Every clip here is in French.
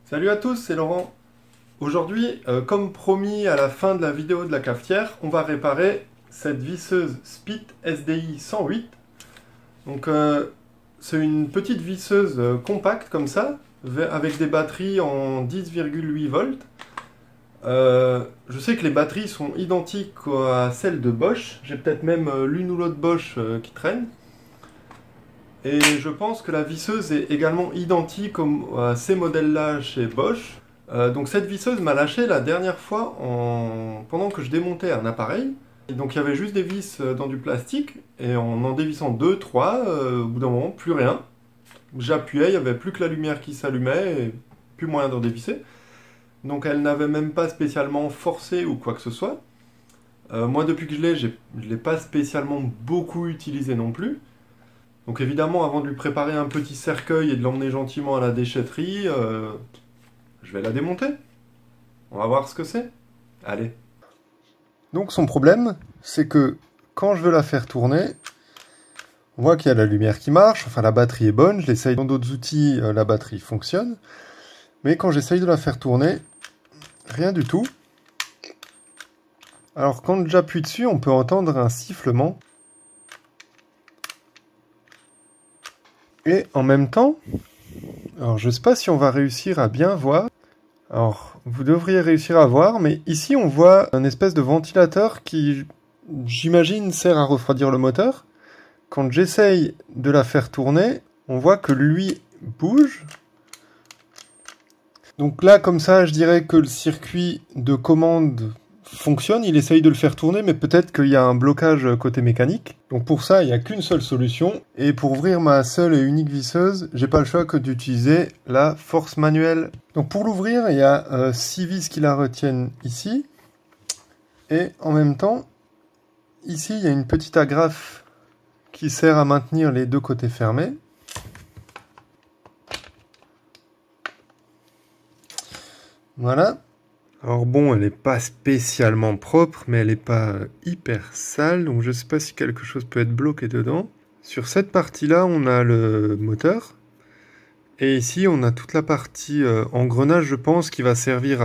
Salut à tous, c'est Laurent. Aujourd'hui, comme promis à la fin de la vidéo de la cafetière, on va réparer cette visseuse Spit SDI 108. Donc, c'est une petite visseuse compacte comme ça, avec des batteries en 10,8 volts. Je sais que les batteries sont identiques à celles de Bosch. J'ai peut-être même l'une ou l'autre Bosch qui traîne. Et je pense que la visseuse est également identique à ces modèles-là chez Bosch. Donc cette visseuse m'a lâché la dernière fois pendant que je démontais un appareil. Et donc il y avait juste des vis dans du plastique, et en dévissant 2, 3, au bout d'un moment, plus rien. J'appuyais, il n'y avait plus que la lumière qui s'allumait, et plus moyen d'en dévisser. Donc elle n'avait même pas spécialement forcé ou quoi que ce soit. Moi depuis que je l'ai, je ne l'ai pas spécialement beaucoup utilisé non plus. Donc évidemment, avant de lui préparer un petit cercueil et de l'emmener gentiment à la déchetterie, je vais la démonter. On va voir ce que c'est. Allez. Donc son problème, c'est que quand je veux la faire tourner, on voit qu'il y a la lumière qui marche, enfin la batterie est bonne, je l'essaye dans d'autres outils, la batterie fonctionne. Mais quand j'essaye de la faire tourner, rien du tout. Alors quand j'appuie dessus, on peut entendre un sifflement. Et en même temps, alors je ne sais pas si on va réussir à bien voir. Alors, vous devriez réussir à voir, mais ici on voit un espèce de ventilateur qui, j'imagine, sert à refroidir le moteur. Quand j'essaye de la faire tourner, on voit que lui bouge. Donc là, comme ça, je dirais que le circuit de commande fonctionne, il essaye de le faire tourner, mais peut-être qu'il y a un blocage côté mécanique. Donc pour ça, il n'y a qu'une seule solution. Et pour ouvrir ma seule et unique visseuse, j'ai pas le choix que d'utiliser la force manuelle. Donc pour l'ouvrir, il y a 6 vis qui la retiennent ici. Et en même temps, ici, il y a une petite agrafe qui sert à maintenir les deux côtés fermés. Voilà. Alors bon, elle n'est pas spécialement propre, mais elle n'est pas hyper sale, donc je ne sais pas si quelque chose peut être bloqué dedans. Sur cette partie-là, on a le moteur. Et ici, on a toute la partie engrenage, je pense, qui va servir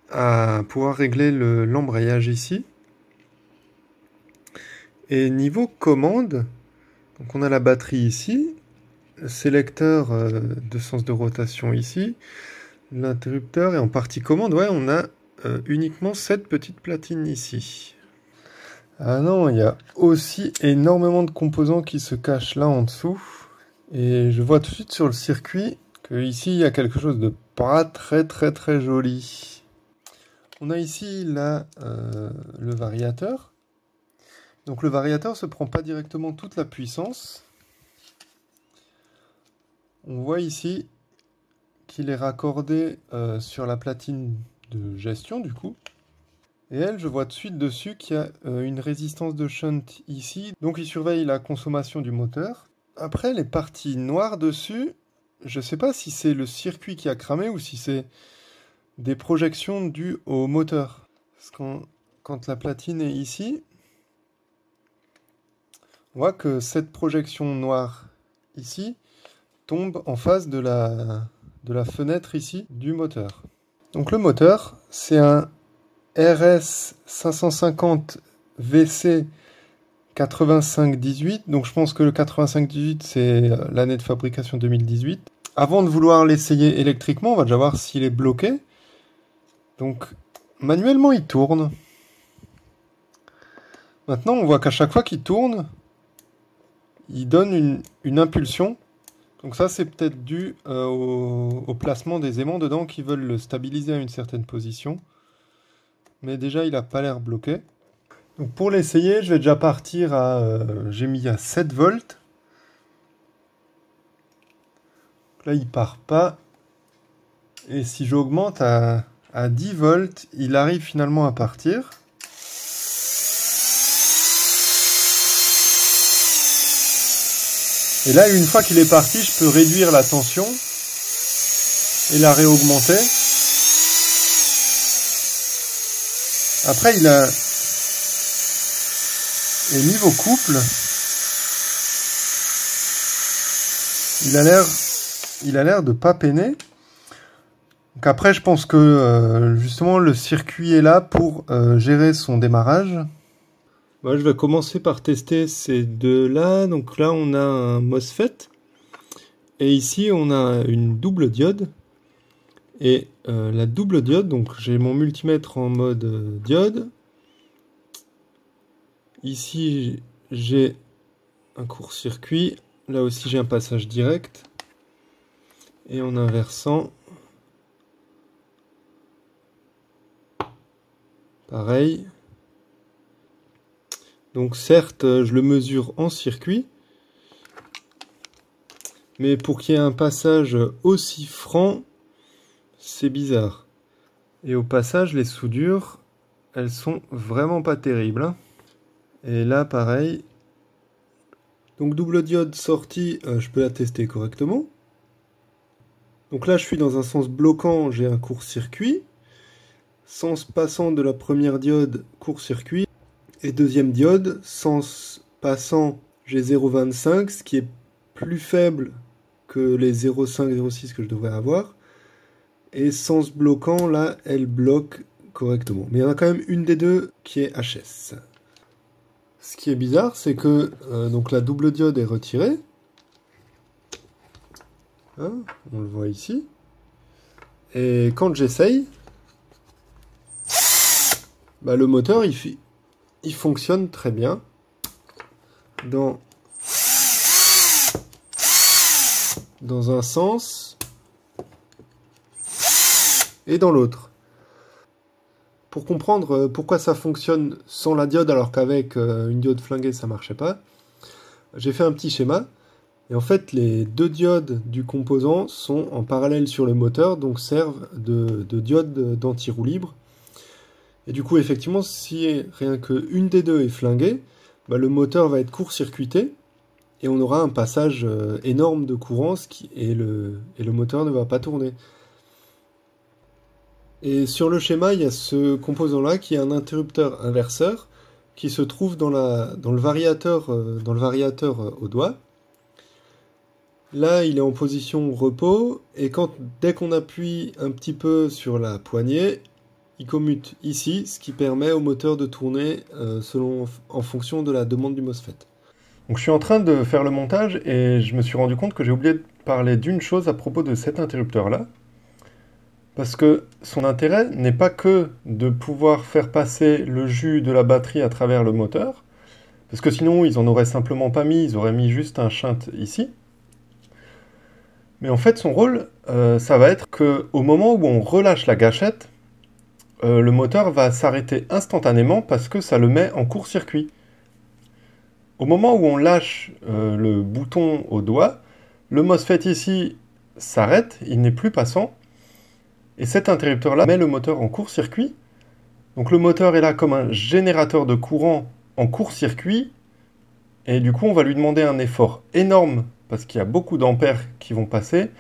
à pouvoir régler l'embrayage ici. Et niveau commande, donc on a la batterie ici, le sélecteur de sens de rotation ici, l'interrupteur, et en partie commande, ouais, on a uniquement cette petite platine ici. Ah non, il y a aussi énormément de composants qui se cachent là en dessous. Et je vois tout de suite sur le circuit que ici il y a quelque chose de pas très joli. On a ici là le variateur. Donc le variateur se prend pas directement toute la puissance. On voit ici qu'il est raccordé sur la platine de gestion du coup. Et elle, je vois de suite dessus qu'il y a une résistance de shunt ici. Donc il surveille la consommation du moteur. Après, les parties noires dessus, je ne sais pas si c'est le circuit qui a cramé ou si c'est des projections dues au moteur. Parce que quand la platine est ici, on voit que cette projection noire ici tombe en face de la fenêtre ici du moteur. Donc le moteur, c'est un RS 550 VC 8518, donc je pense que le 8518 c'est l'année de fabrication 2018. Avant de vouloir l'essayer électriquement, on va déjà voir s'il est bloqué. Donc manuellement il tourne. Maintenant on voit qu'à chaque fois qu'il tourne, il donne une impulsion. Donc ça c'est peut-être dû au placement des aimants dedans qui veulent le stabiliser à une certaine position. Mais déjà il n'a pas l'air bloqué. Donc pour l'essayer, je vais déjà partir à... j'ai mis à 7 volts. Là, il part pas. Et si j'augmente à 10 volts, il arrive finalement à partir. Et là, une fois qu'il est parti, je peux réduire la tension et la réaugmenter. Après, il a... Et niveau couple, il a l'air il a l'air de pas peiner. Donc après, je pense que justement le circuit est là pour gérer son démarrage. Moi, je vais commencer par tester ces deux-là. Donc là, on a un MOSFET. Et ici, on a une double diode. Et la double diode, donc j'ai mon multimètre en mode diode. Ici, j'ai un court-circuit. Là aussi, j'ai un passage direct. Et en inversant, pareil. Donc certes, je le mesure en circuit. Mais pour qu'il y ait un passage aussi franc, c'est bizarre. Et au passage, les soudures, elles sont vraiment pas terribles, hein. Et là, pareil. Donc double diode sortie, je peux la tester correctement. Donc là, je suis dans un sens bloquant, j'ai un court-circuit. Sens passant de la première diode, court-circuit. Et deuxième diode, sens passant, j'ai 0,25, ce qui est plus faible que les 0,5, 0,6 que je devrais avoir. Et sens bloquant, là, elle bloque correctement. Mais il y en a quand même une des deux qui est HS. Ce qui est bizarre, c'est que donc la double diode est retirée. Hein, on le voit ici. Et quand j'essaye, bah, le moteur, il fonctionne très bien. Dans un sens et dans l'autre. Pour comprendre pourquoi ça fonctionne sans la diode alors qu'avec une diode flinguée ça marchait pas, j'ai fait un petit schéma. Et en fait, les deux diodes du composant sont en parallèle sur le moteur, donc servent de diode d'anti-roue libre. Et du coup, effectivement, si rien qu'une des deux est flinguée, bah, le moteur va être court-circuité et on aura un passage énorme de courant et le moteur ne va pas tourner. Et sur le schéma, il y a ce composant-là qui est un interrupteur inverseur qui se trouve dans le variateur au doigt. Là, il est en position repos, et dès qu'on appuie un petit peu sur la poignée, il commute ici, ce qui permet au moteur de tourner en fonction de la demande du MOSFET. Donc je suis en train de faire le montage, et je me suis rendu compte que j'ai oublié de parler d'une chose à propos de cet interrupteur-là. Parce que son intérêt n'est pas que de pouvoir faire passer le jus de la batterie à travers le moteur, parce que sinon ils en auraient simplement pas mis, ils auraient mis juste un shunt ici. Mais en fait, son rôle, ça va être qu'au moment où on relâche la gâchette, le moteur va s'arrêter instantanément parce que ça le met en court-circuit. Au moment où on lâche le bouton au doigt, le MOSFET ici s'arrête, il n'est plus passant, et cet interrupteur-là met le moteur en court-circuit. Donc le moteur est là comme un générateur de courant en court-circuit, et du coup on va lui demander un effort énorme parce qu'il y a beaucoup d'ampères qui vont passer,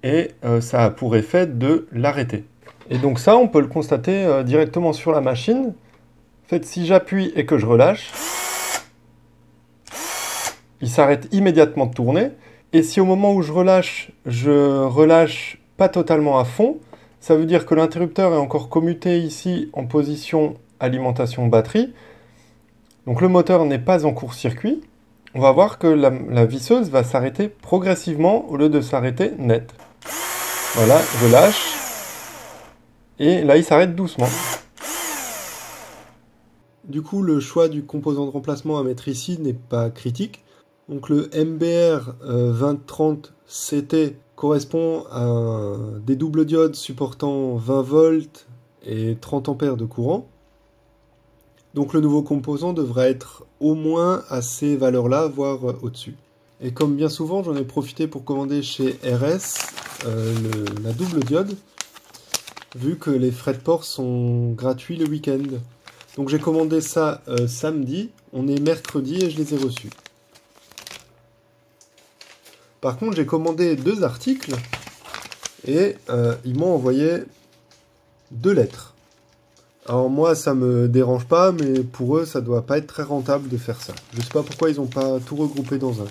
et ça a pour effet de l'arrêter. Et donc ça, on peut le constater directement sur la machine. En fait, si j'appuie et que je relâche, il s'arrête immédiatement de tourner. Et si au moment où je relâche pas totalement à fond, ça veut dire que l'interrupteur est encore commuté ici en position alimentation batterie. Donc le moteur n'est pas en court-circuit. On va voir que la visseuse va s'arrêter progressivement au lieu de s'arrêter net. Voilà, je lâche. Et là, il s'arrête doucement. Du coup, le choix du composant de remplacement à mettre ici n'est pas critique. Donc le MBR 2030 CT correspond à des doubles diodes supportant 20 volts et 30 ampères de courant. Donc le nouveau composant devrait être au moins à ces valeurs-là, voire au-dessus. Et comme bien souvent, j'en ai profité pour commander chez RS la double diode, vu que les frais de port sont gratuits le week-end. Donc j'ai commandé ça samedi, on est mercredi et je les ai reçus. Par contre, j'ai commandé 2 articles et ils m'ont envoyé 2 lettres. Alors moi, ça me dérange pas, mais pour eux, ça doit pas être très rentable de faire ça. Je sais pas pourquoi ils n'ont pas tout regroupé dans un.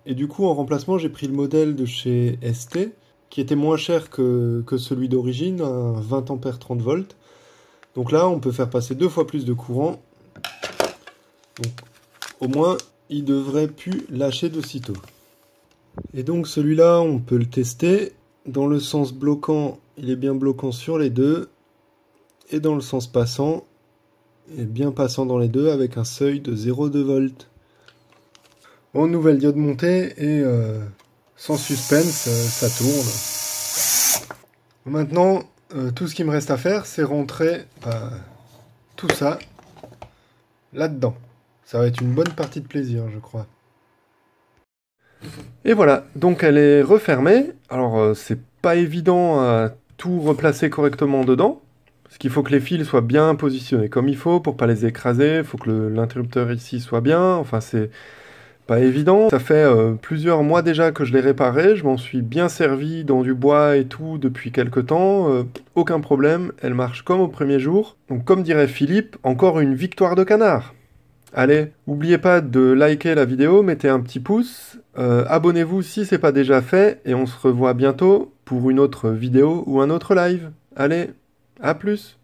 Et du coup, en remplacement, j'ai pris le modèle de chez ST, qui était moins cher que celui d'origine, un 20 ampères 30 volts. Donc là, on peut faire passer 2 fois plus de courant. Donc, au moins, il devrait plus lâcher de sitôt. Et donc celui-là, on peut le tester. Dans le sens bloquant, il est bien bloquant sur les deux. Et dans le sens passant, il est bien passant dans les deux avec un seuil de 0,2 volts. Bon, nouvelle diode montée et sans suspense, ça tourne. Maintenant, tout ce qu'il me reste à faire, c'est rentrer tout ça là-dedans. Ça va être une bonne partie de plaisir, je crois. Et voilà, donc elle est refermée. Alors, c'est pas évident à tout replacer correctement dedans, parce qu'il faut que les fils soient bien positionnés comme il faut pour pas les écraser. Il faut que l'interrupteur ici soit bien. Enfin, c'est pas évident. Ça fait plusieurs mois déjà que je l'ai réparé. Je m'en suis bien servi dans du bois et tout depuis quelques temps. Aucun problème, elle marche comme au premier jour. Donc, comme dirait Philippe, encore une victoire de canard. Allez, n'oubliez pas de liker la vidéo, mettez un petit pouce, abonnez-vous si c'est pas déjà fait, et on se revoit bientôt pour une autre vidéo ou un autre live. Allez, à plus!